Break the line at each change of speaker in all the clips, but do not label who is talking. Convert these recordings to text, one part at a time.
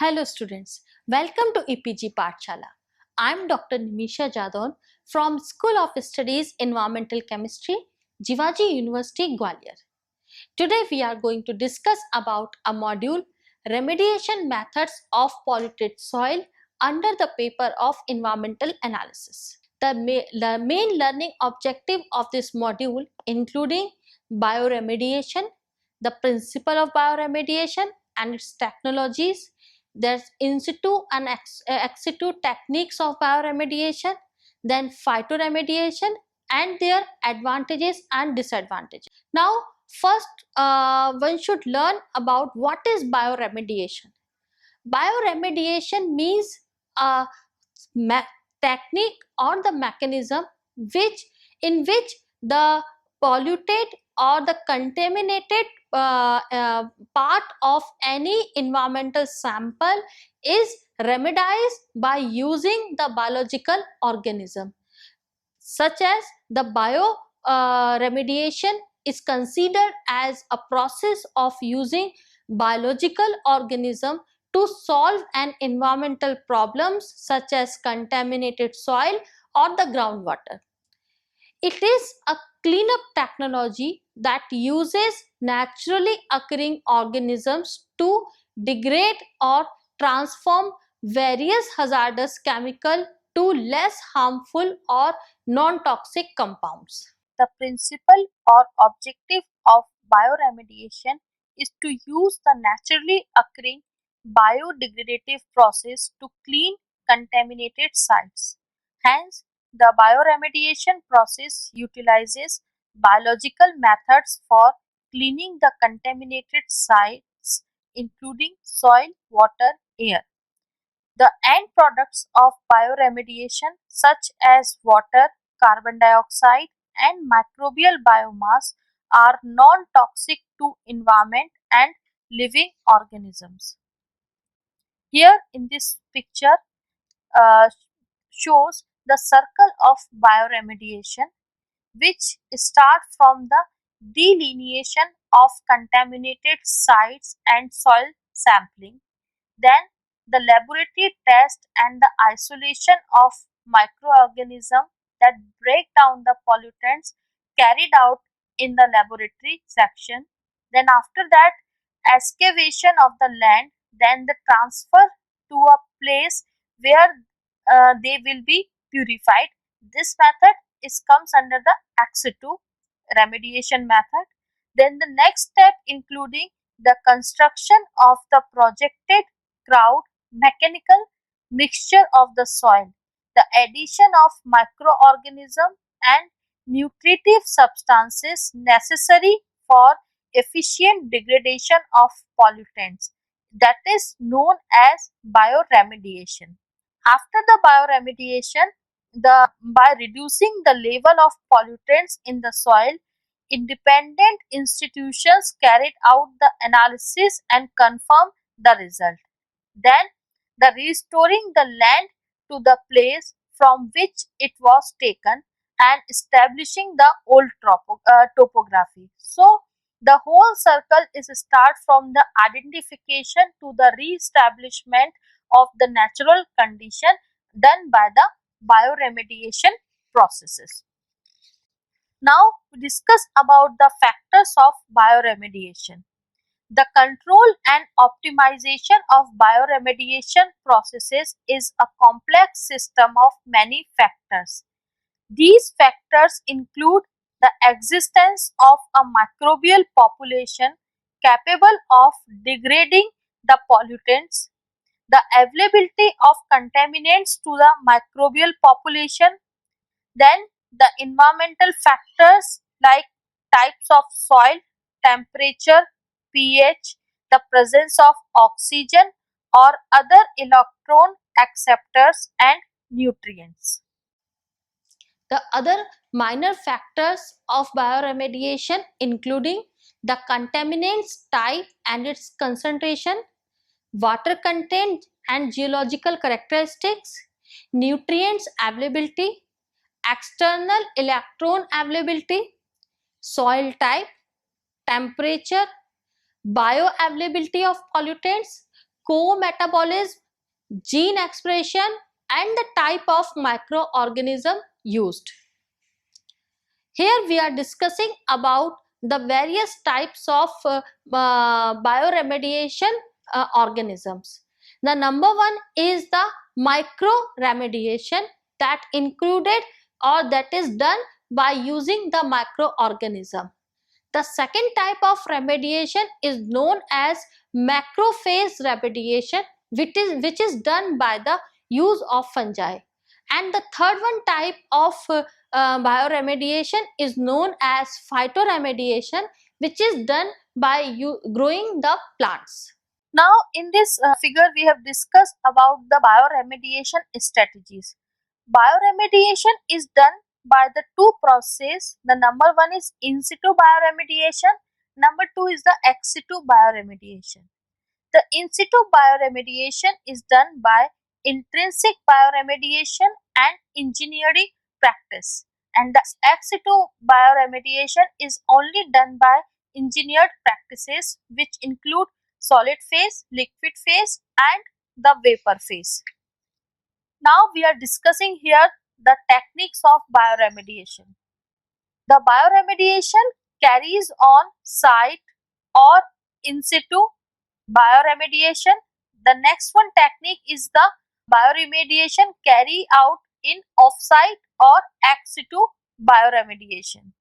Hello students, welcome to EPG Pathshala. I am Dr. Nimisha Jadon from School of Studies Environmental Chemistry, Jivaji University, Gwalior. Today we are going to discuss about a module, Remediation Methods of Polluted Soil under the paper of Environmental Analysis. The main learning objective of this module including bioremediation, the principle of bioremediation and its technologies, there's in situ and ex situ techniques of bioremediation, then phytoremediation and their advantages and disadvantages. Now, first one should learn about what is bioremediation. Bioremediation means a technique or the mechanism in which the polluted or the contaminated part of any environmental sample is remedied by using the biological organism, such as the remediation is considered as a process of using biological organism to solve an environmental problems such as contaminated soil or the groundwater. It is a cleanup technology that uses naturally occurring organisms to degrade or transform various hazardous chemicals to less harmful or non-toxic compounds.
The principle or objective of bioremediation is to use the naturally occurring biodegradative process to clean contaminated sites. Hence, the bioremediation process utilizes biological methods for cleaning the contaminated sites, including soil, water, air. The end products of bioremediation, such as water, carbon dioxide, and microbial biomass, are non-toxic to environment and living organisms. Here in this picture uh, shows the circle of bioremediation, which start from the delineation of contaminated sites and soil sampling, then the laboratory test and the isolation of microorganisms that break down the pollutants carried out in the laboratory section. Then after that, excavation of the land, then the transfer to a place where they will be purified. This method comes under the ex situ remediation method. Then the next step including the construction of the projected crowd mechanical mixture of the soil, the addition of microorganisms and nutritive substances necessary for efficient degradation of pollutants, that is known as bioremediation. After the bioremediation, by reducing the level of pollutants in the soil, independent institutions carried out the analysis and confirmed the result. Then, the restoring the land to the place from which it was taken and establishing the old topography. So, the whole circle is start from the identification to the re-establishment of the natural condition done by the bioremediation processes. Now, we discuss about the factors of bioremediation. The control and optimization of bioremediation processes is a complex system of many factors. These factors include the existence of a microbial population capable of degrading the pollutants, the availability of contaminants to the microbial population, then the environmental factors like types of soil, temperature, pH, the presence of oxygen or other electron acceptors and nutrients.
The other minor factors of bioremediation including the contaminants type and its concentration, water content and geological characteristics, nutrients availability, external electron availability, soil type, temperature, bioavailability of pollutants, co-metabolism, gene expression, and the type of microorganism used. Here we are discussing about the various types of bioremediation organisms. The number one is the microremediation, that included or that is done by using the microorganism. The second type of remediation is known as macrophage remediation, which is done by the use of fungi. And the third one type of bioremediation is known as phytoremediation, which is done by growing the plants.
Now, in this figure, we have discussed about the bioremediation strategies. Bioremediation is done by the two processes. The number one is in situ bioremediation. Number two is the ex situ bioremediation. The in situ bioremediation is done by intrinsic bioremediation and engineering practice, and the ex situ bioremediation is only done by engineered practices, which include solid phase, liquid phase, and the vapor phase. Now we are discussing here the techniques of bioremediation. The bioremediation carries on site or in situ bioremediation. The next one technique is the bioremediation carry out in off-site or ex situ bioremediation.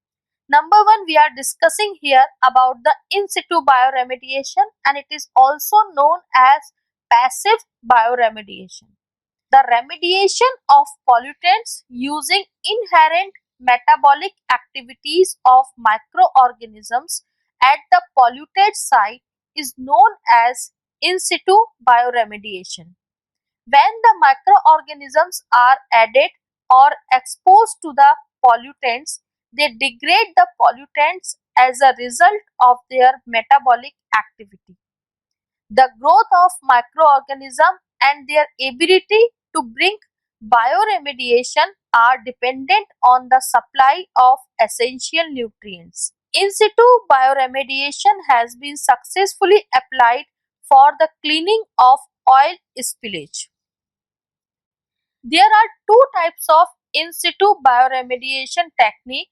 Number one, we are discussing here about the in situ bioremediation, and it is also known as passive bioremediation. The remediation of pollutants using inherent metabolic activities of microorganisms at the polluted site is known as in situ bioremediation. When the microorganisms are added or exposed to the pollutants, they degrade the pollutants as a result of their metabolic activity. The growth of microorganisms and their ability to bring bioremediation are dependent on the supply of essential nutrients. In situ bioremediation has been successfully applied for the cleaning of oil spillage. There are two types of in situ bioremediation technique.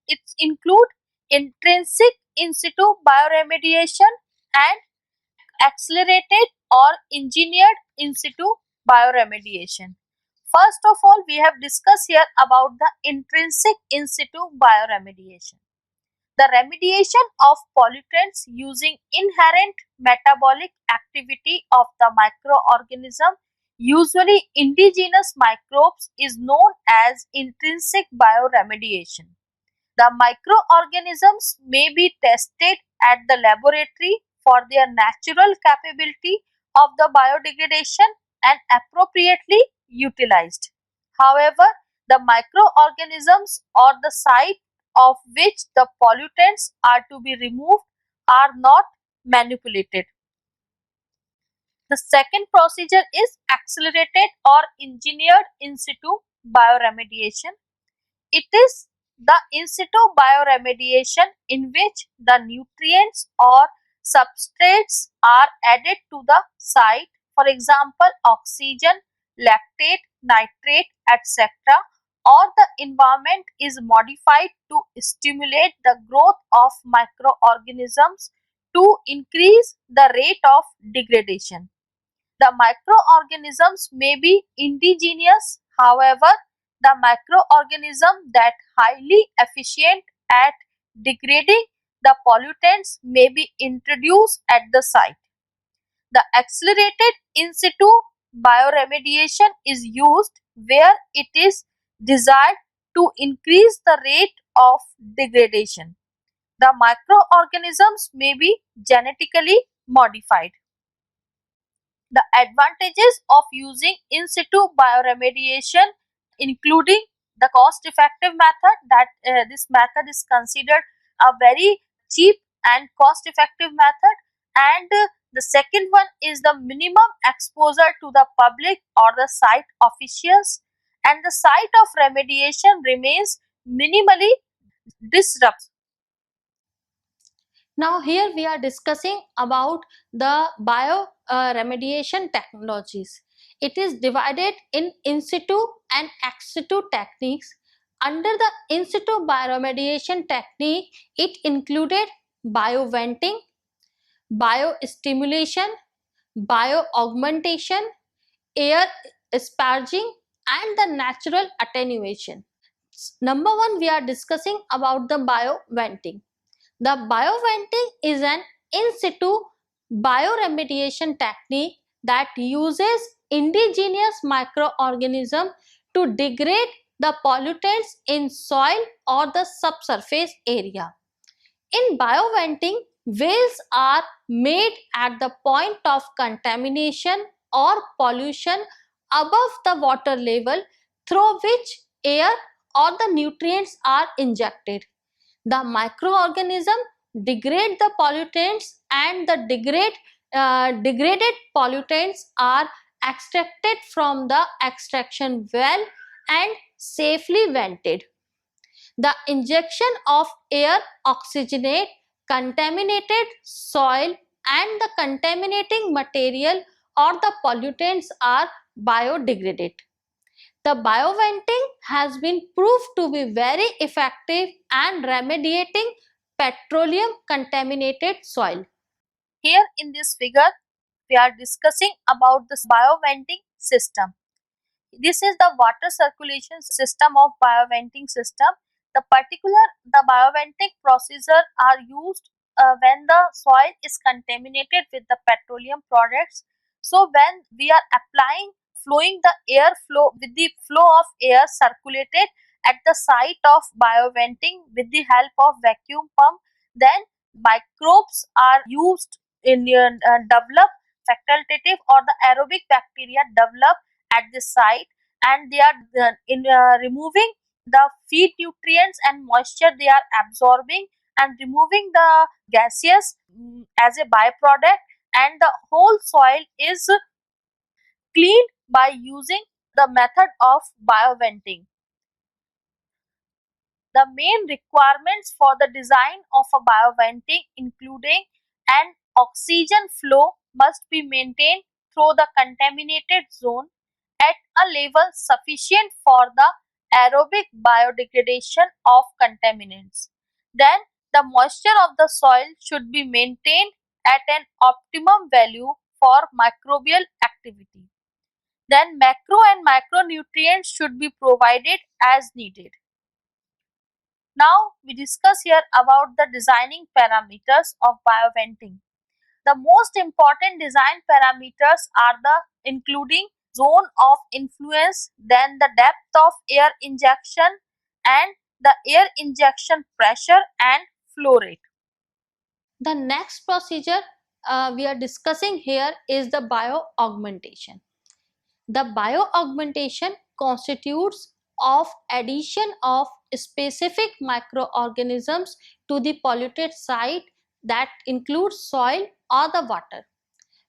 It include intrinsic in situ bioremediation and accelerated or engineered in situ bioremediation. First of all, we have discussed here about the intrinsic in situ bioremediation. The remediation of pollutants using inherent metabolic activity of the microorganism, usually indigenous microbes, is known as intrinsic bioremediation. The microorganisms may be tested at the laboratory for their natural capability of the biodegradation and appropriately utilized. However, the microorganisms or the site of which the pollutants are to be removed are not manipulated. The second procedure is accelerated or engineered in situ bioremediation. It is the in situ bioremediation in which the nutrients or substrates are added to the site, for example, oxygen, lactate, nitrate, etc., or the environment is modified to stimulate the growth of microorganisms to increase the rate of degradation. The microorganisms may be indigenous, however, the microorganism that highly efficient at degrading the pollutants may be introduced at the site. The accelerated in situ bioremediation is used where it is desired to increase the rate of degradation. The microorganisms may be genetically modified. The advantages of using in situ bioremediation, including the cost effective method, that this method is considered a very cheap and cost effective method, and the second one is the minimum exposure to the public or the site officials, and the site of remediation remains minimally disrupted.
Now here we are discussing about the bio remediation technologies. It is divided in situ and ex situ techniques. Under the in situ bioremediation technique, it included bioventing, biostimulation, bioaugmentation, air asparaging, and the natural attenuation. Number one, we are discussing about the bioventing. The bioventing is an in situ bioremediation technique that uses indigenous microorganisms to degrade the pollutants in soil or the subsurface area. In bioventing, wells are made at the point of contamination or pollution above the water level through which air or the nutrients are injected. The microorganism degrade the pollutants and the degraded pollutants are extracted from the extraction well and safely vented. The injection of air oxygenate contaminated soil and the contaminating material or the pollutants are biodegraded. The bioventing has been proved to be very effective and remediating petroleum contaminated soil.
Here in this figure, we are discussing about this bioventing system. This is the water circulation system of bioventing system. The bioventing procedure are used when the soil is contaminated with the petroleum products. So when we are applying flowing the air flow with the flow of air circulated at the site of bioventing with the help of vacuum pump, then microbes are used in develop facultative or the aerobic bacteria develop at the site, and they are in removing the feed nutrients and moisture they are absorbing and removing the gaseous as a byproduct, and the whole soil is cleaned by using the method of bioventing. The main requirements for the design of a bioventing including an oxygen flow must be maintained through the contaminated zone at a level sufficient for the aerobic biodegradation of contaminants. Then the moisture of the soil should be maintained at an optimum value for microbial activity. Then macro and micronutrients should be provided as needed. Now we discuss here about the designing parameters of bioventing. The most important design parameters are the including zone of influence, then the depth of air injection and the air injection pressure and flow rate.
The next procedure we are discussing here is the bioaugmentation. The bioaugmentation constitutes of addition of specific microorganisms to the polluted site that includes soil or the water.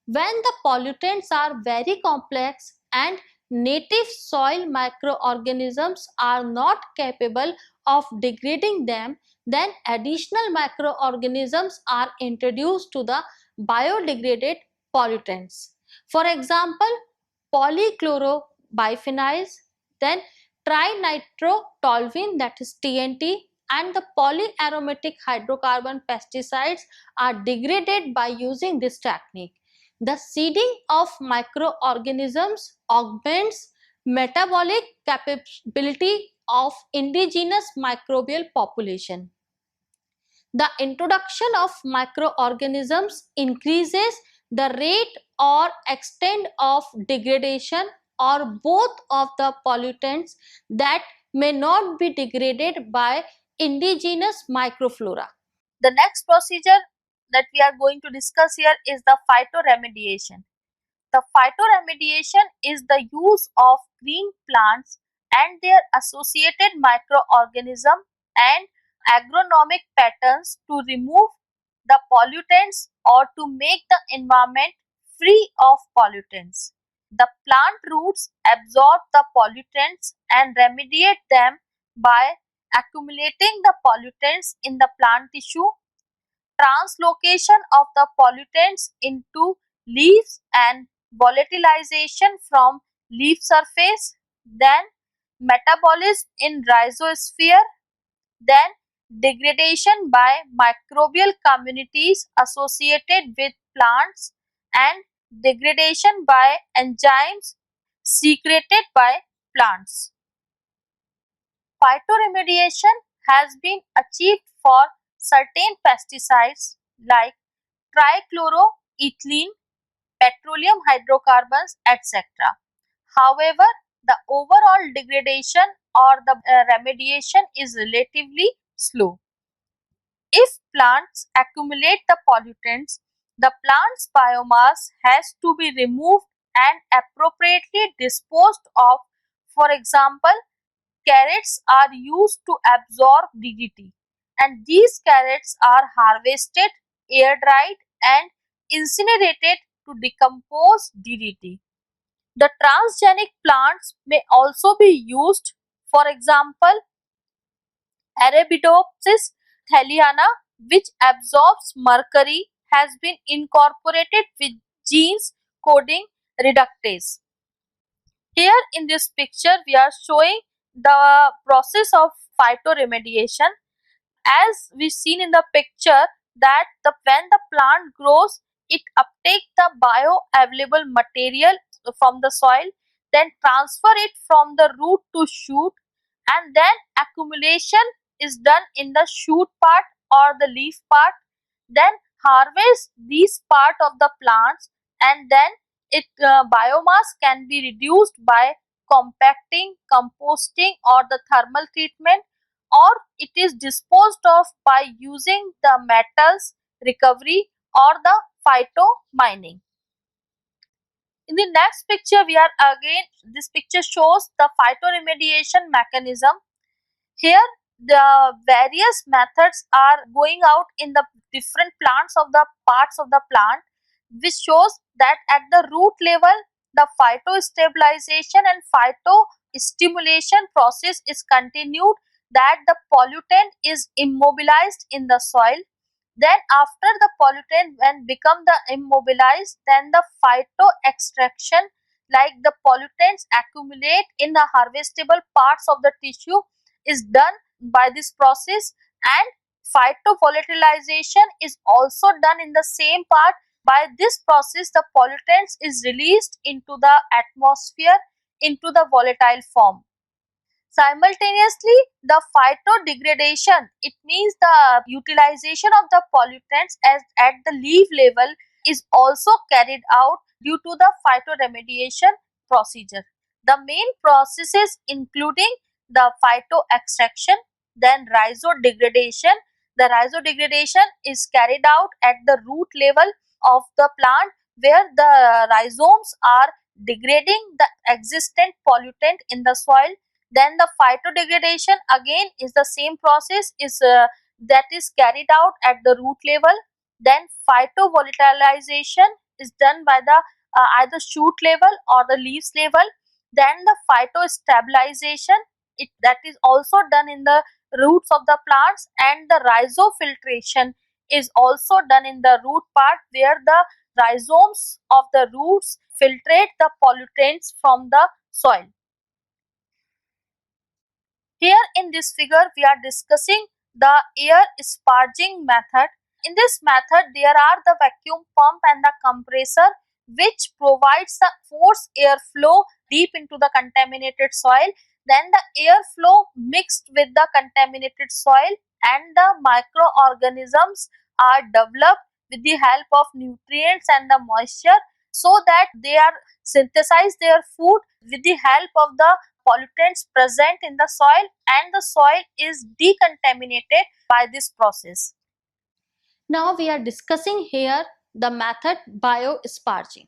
When the pollutants are very complex and native soil microorganisms are not capable of degrading them, then additional microorganisms are introduced to the biodegraded pollutants. For example, polychlorobiphenyls, then trinitrotoluene, that is TNT, and the polyaromatic hydrocarbon pesticides are degraded by using this technique. The seeding of microorganisms augments metabolic capability of indigenous microbial population. The introduction of microorganisms increases the rate or extent of degradation or both of the pollutants that may not be degraded by indigenous microflora.
The next procedure that we are going to discuss here is the phytoremediation. The phytoremediation is the use of green plants and their associated microorganisms and agronomic patterns to remove the pollutants or to make the environment free of pollutants. The plant roots absorb the pollutants and remediate them by accumulating the pollutants in the plant tissue. translocation of the pollutants into leaves and volatilization from leaf surface, then metabolism in rhizosphere, then degradation by microbial communities associated with plants, and degradation by enzymes secreted by plants. Phytoremediation has been achieved for certain pesticides like trichloroethylene, petroleum hydrocarbons, etc. However, the overall degradation or the remediation is relatively slow. If plants accumulate the pollutants, the plant's biomass has to be removed and appropriately disposed of. For example, carrots are used to absorb DDT, and these carrots are harvested, air dried, and incinerated to decompose DDT. The transgenic plants may also be used. For example, Arabidopsis thaliana, which absorbs mercury, has been incorporated with genes coding reductase. Here in this picture, we are showing the process of phytoremediation. As we seen in the picture, that when the plant grows, it uptakes the bioavailable material from the soil, then transfer it from the root to shoot, and then accumulation is done in the shoot part or the leaf part. Then harvest these part of the plants, and then it biomass can be reduced by compacting, composting, or the thermal treatment, or it is disposed of by using the metals recovery or the phytomining. In the next picture, this picture shows the phytoremediation mechanism. Here, the various methods are going out in the different plants of the parts of the plant, which shows that at the root level, the phytostabilization and phytostimulation process is continued, that the pollutant is immobilized in the soil. Then after the pollutant when become the immobilized, then the phyto extraction, like the pollutants accumulate in the harvestable parts of the tissue, is done by this process, and phytovolatilization is also done in the same part. By this process, the pollutants is released into the atmosphere into the volatile form. Simultaneously, the phytodegradation, it means the utilization of the pollutants as at the leaf level, is also carried out due to the phytoremediation procedure. The main processes including the phyto extraction, then rhizodegradation. The rhizodegradation is carried out at the root level of the plant, where the rhizomes are degrading the existent pollutant in the soil. Then the phytodegradation again is the same process that is carried out at the root level. Then phytovolatilization is done by the either shoot level or the leaves level. Then the phytostabilization, that is also done in the roots of the plants, and the rhizofiltration is also done in the root part, where the rhizomes of the roots filtrate the pollutants from the soil. Here in this figure, we are discussing the air sparging method. In this method, there are the vacuum pump and the compressor, which provides the forced airflow deep into the contaminated soil. Then the airflow mixed with the contaminated soil, and the microorganisms are developed with the help of nutrients and the moisture, so that they are synthesize their food with the help of the pollutants present in the soil, and the soil is decontaminated by this process.
Now we are discussing here the method biosparging.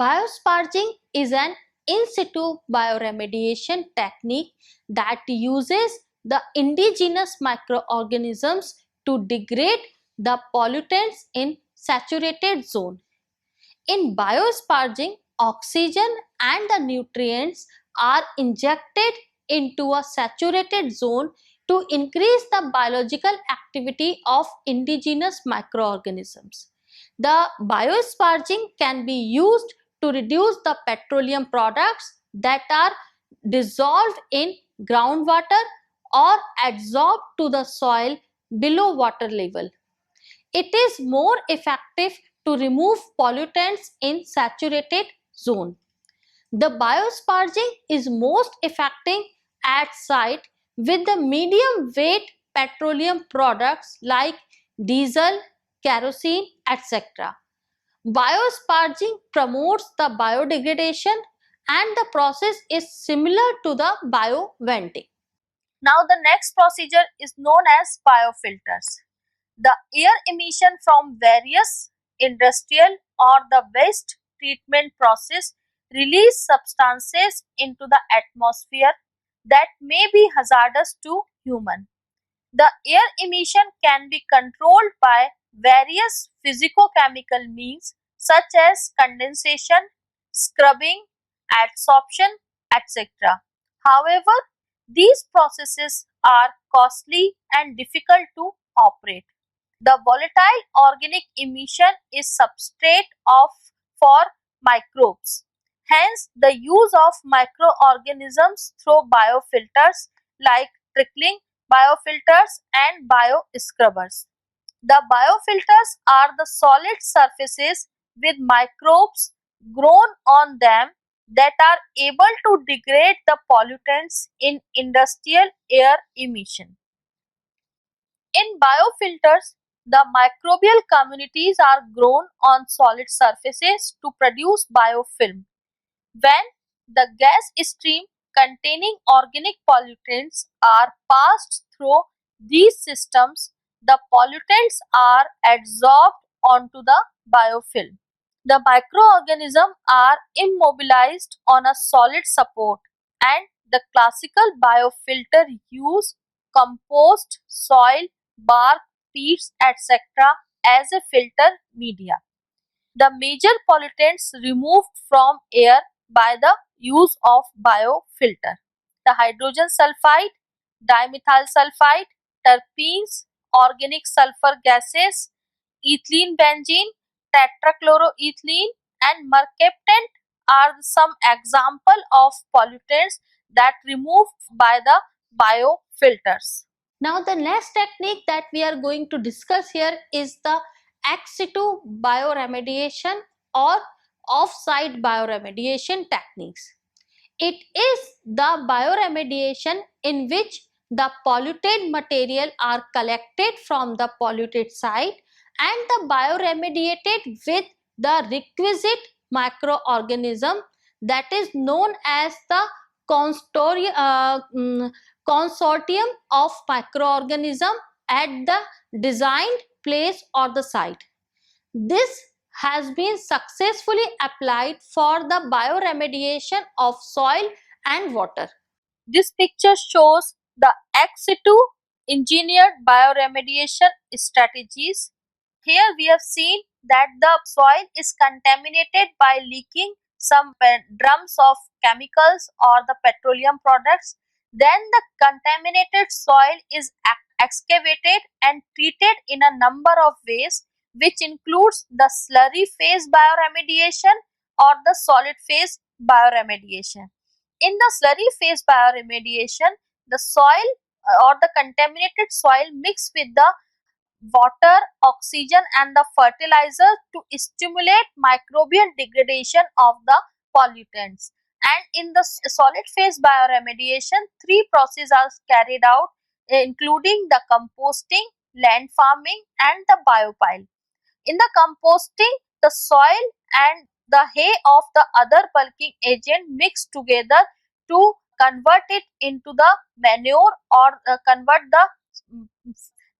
Biosparging is an in situ bioremediation technique that uses the indigenous microorganisms to degrade the pollutants in saturated zone. In biosparging, oxygen and the nutrients are injected into a saturated zone to increase the biological activity of indigenous microorganisms. The biosparging can be used to reduce the petroleum products that are dissolved in groundwater or adsorbed to the soil below water level. It is more effective to remove pollutants in saturated zone. The biosparging is most effective at site with the medium weight petroleum products like diesel, kerosene, etc. Biosparging promotes the biodegradation and the process is similar to the bioventing.
Now the next procedure is known as biofilters. The air emission from various industrial or the waste treatment process release substances into the atmosphere that may be hazardous to human. The air emission can be controlled by various physicochemical means such as condensation, scrubbing, adsorption, etc. However, these processes are costly and difficult to operate. The volatile organic emission is substrate of for microbes. Hence, the use of microorganisms through biofilters like trickling biofilters and bioscrubbers. The biofilters are the solid surfaces with microbes grown on them that are able to degrade the pollutants in industrial air emission. In biofilters, the microbial communities are grown on solid surfaces to produce biofilm. When the gas stream containing organic pollutants are passed through these systems, the pollutants are adsorbed onto the biofilm. The microorganisms are immobilized on a solid support, and the classical biofilter use compost, soil, bark, peats, etc. as a filter media. The major pollutants removed from air by the use of biofilter: the hydrogen sulfide, dimethyl sulfide, terpenes, organic sulfur gases, ethylene benzene, tetrachloroethylene, and mercaptan are some example of pollutants that removed by the biofilters.
Now the next technique that we are going to discuss here is the ex situ bioremediation or off-site bioremediation techniques. It is the bioremediation in which the polluted material are collected from the polluted site and the bioremediated with the requisite microorganism that is known as the consortium of microorganism at the designed place or the site. This has been successfully applied for the bioremediation of soil and water.
This picture shows the ex situ engineered bioremediation strategies. Here we have seen that the soil is contaminated by leaking some drums of chemicals or the petroleum products. Then the contaminated soil is excavated and treated in a number of ways, which includes the slurry phase bioremediation or the solid phase bioremediation. In the slurry phase bioremediation, the soil or the contaminated soil mixed with the water, oxygen and the fertilizer to stimulate microbial degradation of the pollutants. And in the solid phase bioremediation, three processes are carried out, including the composting, land farming and the biopile. In the composting, the soil and the hay of the other bulking agent mixed together to convert it into the manure or convert the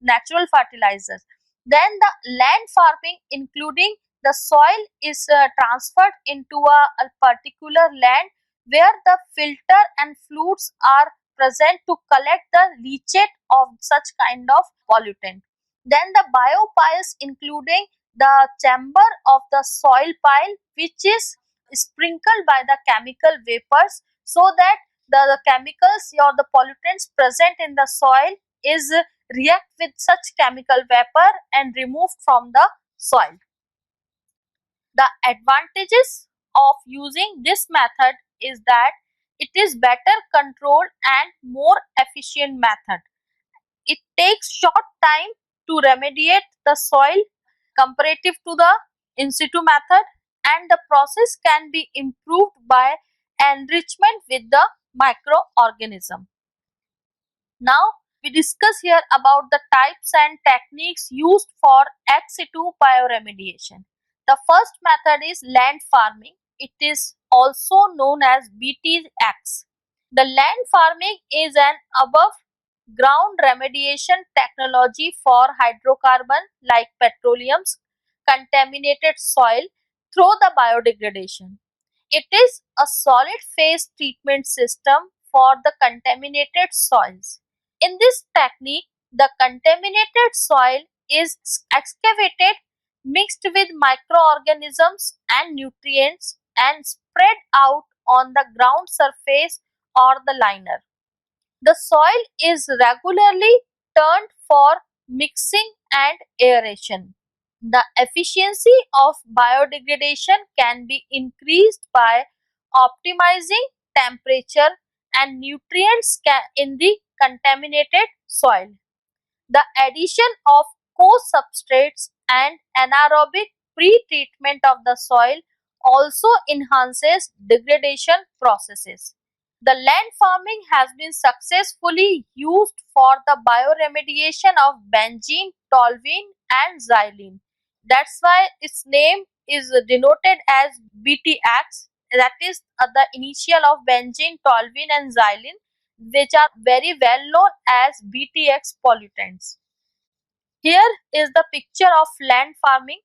natural fertilizers. Then the land farming, including the soil is transferred into a particular land where the filter and flutes are present to collect the leachate of such kind of pollutant. Then the biopiles, including the chamber of the soil pile, which is sprinkled by the chemical vapors so that the chemicals or the pollutants present in the soil is react with such chemical vapor and removed from the soil. The advantages of using this method is that it is better controlled and more efficient method. It takes short time to remediate the soil comparative to the in situ method, and the process can be improved by enrichment with the microorganism. Now we discuss here about the types and techniques used for ex situ bioremediation. The first method is land farming. It is also known as BTX. The land farming is an above ground remediation technology for hydrocarbon like petroleum's contaminated soil through the biodegradation. It is a solid phase treatment system for the contaminated soils. In this technique, the contaminated soil is excavated, mixed with microorganisms and nutrients, and spread out on the ground surface or the liner. The soil is regularly turned for mixing and aeration. The efficiency of biodegradation can be increased by optimizing temperature and nutrients in the contaminated soil. The addition of co-substrates and anaerobic pre-treatment of the soil also enhances degradation processes. The land farming has been successfully used for the bioremediation of benzene, toluene and xylene. That's why its name is denoted as BTX, that is the initial of benzene, toluene and xylene, which are very well known as BTX pollutants. Here is the picture of land farming.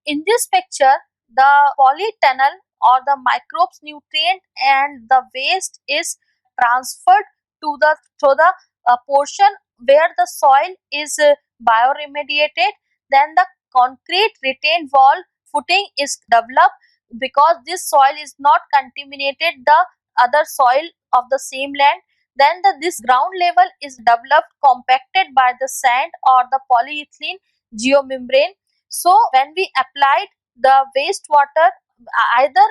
In this picture, the polytunnel or the microbes nutrient and the waste is transferred to the portion where the soil is bioremediated. Then the concrete retained wall footing is developed because this soil is not contaminated the other soil of the same land. Then this ground level is developed, compacted by the sand or the polyethylene geomembrane. So when we applied the wastewater, either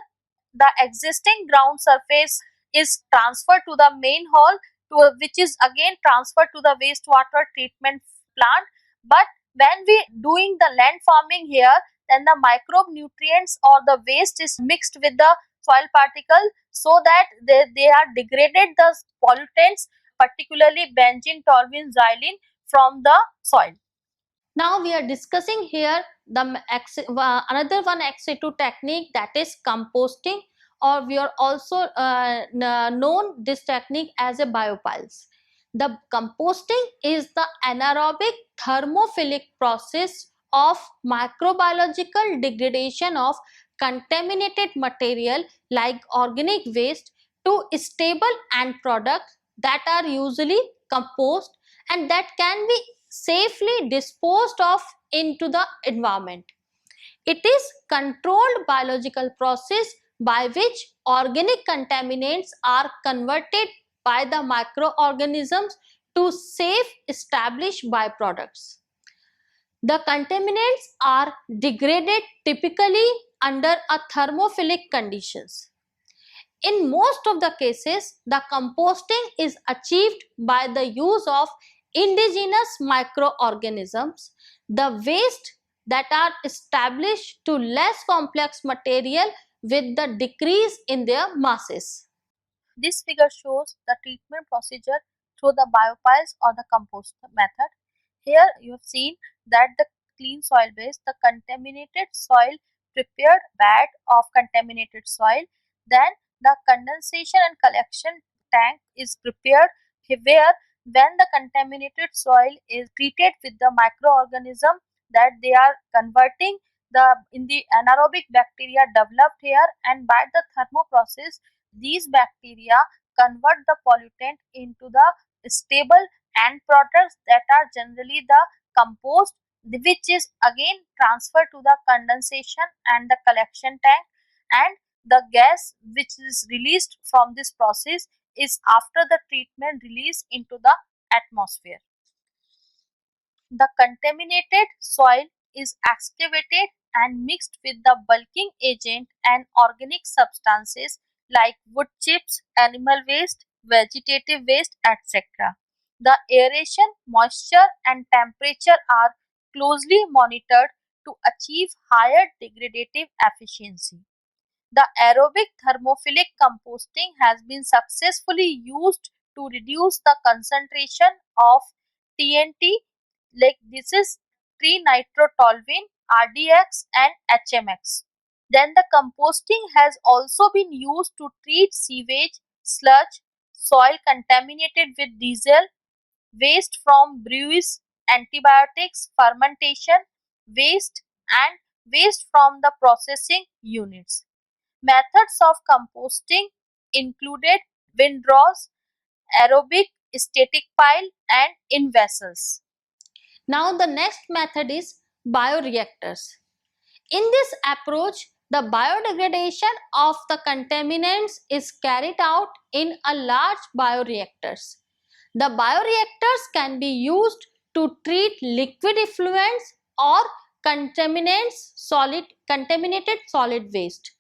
the existing ground surface is transferred to the main hall, which is again transferred to the wastewater treatment plant. But when we doing the land farming here, then the microbe nutrients or the waste is mixed with the soil particle, so that they are degraded the pollutants, particularly benzene, toluene, xylene from the soil.
Now we are discussing here the another one ex situ technique, that is composting, or we are also known this technique as a biopiles. The composting is the anaerobic thermophilic process of microbiological degradation of contaminated material like organic waste to stable end products that are usually compost and that can be safely disposed of into the environment. It is controlled biological process by which organic contaminants are converted by the microorganisms to safe established byproducts. The contaminants are degraded typically under a thermophilic conditions. In most of the cases, the composting is achieved by the use of indigenous microorganisms. The waste that are established to less complex material with the decrease in their masses.
This figure shows the treatment procedure through the biopiles or the compost method. Here you have seen that the clean soil base, the contaminated soil, prepared bed of contaminated soil, then the condensation and collection tank is prepared, where when the contaminated soil is treated with the microorganism, that they are converting the anaerobic bacteria developed here, and by the thermo process these bacteria convert the pollutant into the stable end products that are generally the compost, which is again transferred to the condensation and the collection tank, and the gas which is released from this process is after the treatment released into the atmosphere. The contaminated soil is excavated and mixed with the bulking agent and organic substances like wood chips, animal waste, vegetative waste, etc. The aeration, moisture, and temperature are closely monitored to achieve higher degradative efficiency. The aerobic thermophilic composting has been successfully used to reduce the concentration of TNT, like this is trinitrotoluene, RDX and HMX. Then the composting has also been used to treat sewage, sludge, soil contaminated with diesel, waste from breweries, antibiotics, fermentation, waste and waste from the processing units. Methods of composting included windrows, aerobic, static pile and in vessels.
Now the next method is bioreactors. In this approach, the biodegradation of the contaminants is carried out in a large bioreactors. The bioreactors can be used to treat liquid effluents or contaminated solid waste.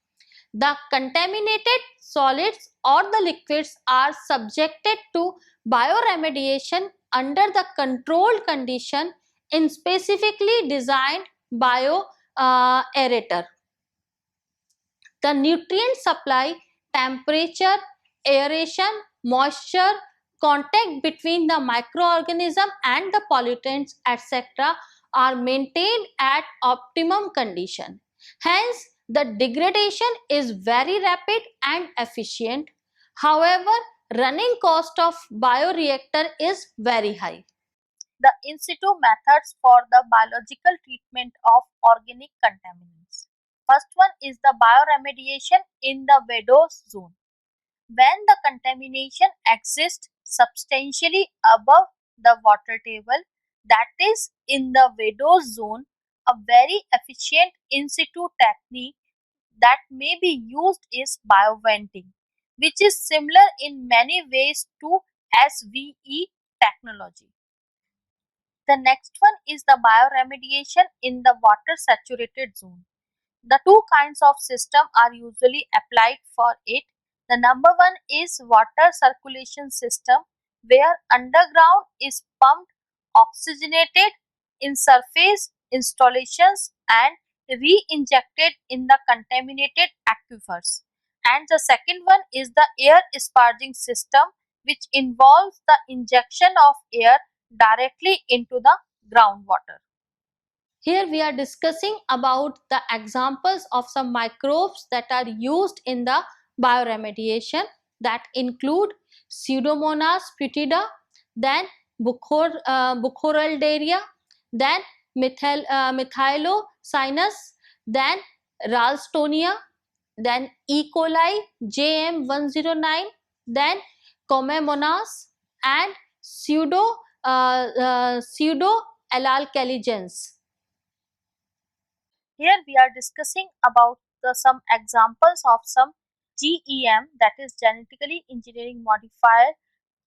The contaminated solids or the liquids are subjected to bioremediation under the controlled condition in specifically designed aerator. The nutrient supply, temperature, aeration, moisture, contact between the microorganism and the pollutants, etc. are maintained at optimum condition. Hence, the degradation is very rapid and efficient. However, running cost of bioreactor is very high.
The in situ methods for the biological treatment of organic contaminants. First one is the bioremediation in the Vadose zone. When the contamination exists substantially above the water table, that is in the Vadose zone, a very efficient in situ technique that may be used is bioventing, which is similar in many ways to SVE technology. The next one is the bioremediation in the water saturated zone. The two kinds of system are usually applied for it. The number one is water circulation system, where underground is pumped oxygenated in surface installations and re-injected in the contaminated aquifers. And the second one is the air sparging system, which involves the injection of air directly into the groundwater.
Here we are discussing about the examples of some microbes that are used in the bioremediation, that include Pseudomonas putida, then Bucholderia, then Methylocyanus, then Ralstonia, then E. coli JM109, then Comemonas and Pseudo
Here we are discussing about some examples of some GEM, that is genetically engineering modifier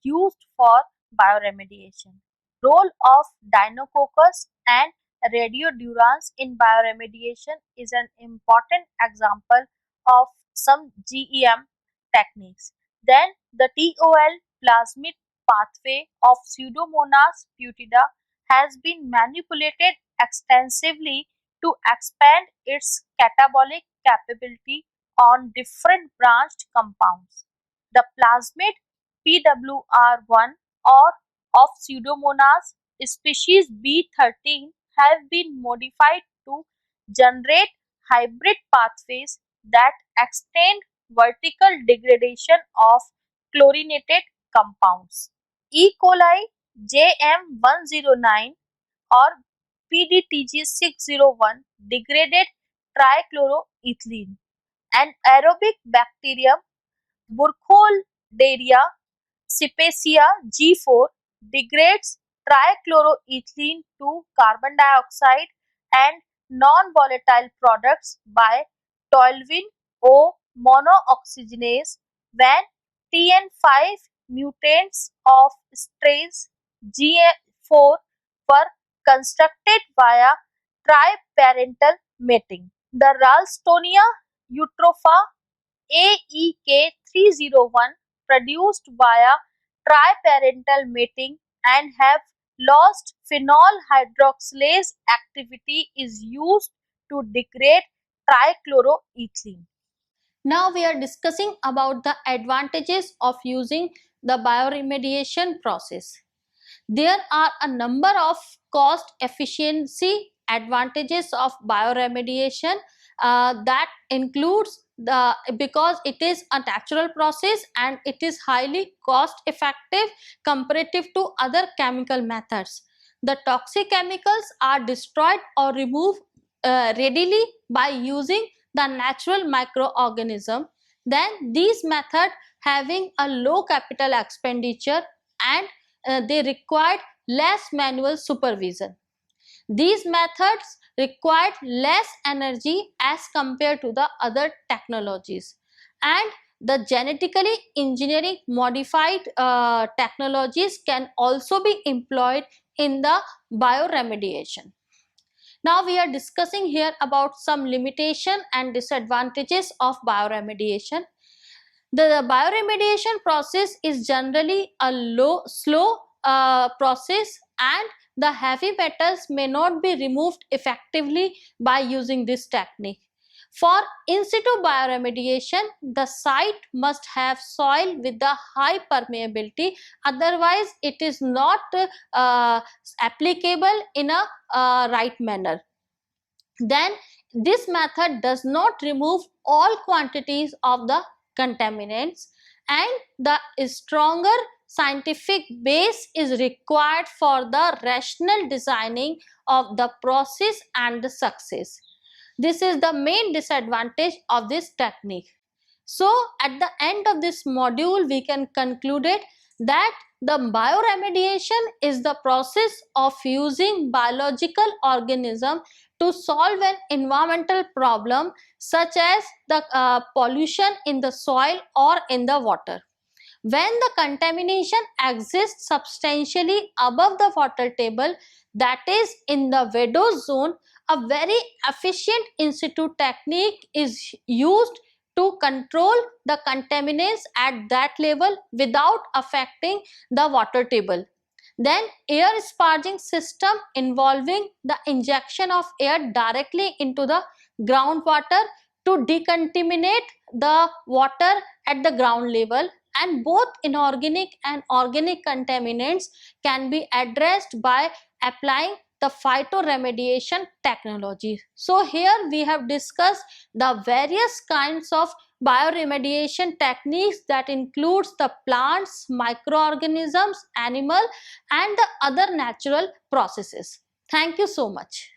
used for bioremediation. Role of Deinococcus and radiodurans in bioremediation is an important example of some GEM techniques. Then the TOL plasmid pathway of Pseudomonas putida has been manipulated extensively to expand its catabolic capability on different branched compounds. The plasmid PWR1 or of Pseudomonas species B13 have been modified to generate hybrid pathways that extend vertical degradation of chlorinated compounds. E. coli JM109 or PDTG601 degraded trichloroethylene. An aerobic bacterium Burkholderia cepacia G4 degrades trichloroethylene to carbon dioxide and non-volatile products by toluene O monooxygenase when TN5 mutants of strains G4 were constructed via triparental mating. The Ralstonia eutropha AEK301 produced via triparental mating and have lost phenol hydroxylase activity is used to degrade trichloroethylene.
Now we are discussing about the advantages of using the bioremediation process. There are a number of cost efficiency advantages of bioremediation that includes the because it is a natural process and it is highly cost effective comparative to other chemical methods. The toxic chemicals are destroyed or removed readily by using the natural microorganism. Then these methods having a low capital expenditure and they required less manual supervision. These methods required less energy as compared to the other technologies, and the genetically engineering modified technologies can also be employed in the bioremediation. Now we are discussing here about some limitation and disadvantages of bioremediation. The bioremediation process is generally a slow process, and the heavy metals may not be removed effectively by using this technique. For in situ bioremediation, the site must have soil with the high permeability, otherwise it is not applicable in a right manner. Then this method does not remove all quantities of the contaminants, and the stronger scientific base is required for the rational designing of the process and the success. This is the main disadvantage of this technique. So at the end of this module, we can conclude it that the bioremediation is the process of using biological organism to solve an environmental problem such as the pollution in the soil or in the water. When the contamination exists substantially above the water table, that is in the vadose zone, a very efficient in situ technique is used to control the contaminants at that level without affecting the water table. Then air sparging system involving the injection of air directly into the groundwater to decontaminate the water at the ground level, and both inorganic and organic contaminants can be addressed by applying the phytoremediation technology. So here we have discussed the various kinds of bioremediation techniques that includes the plants, microorganisms, animal and the other natural processes. Thank you so much.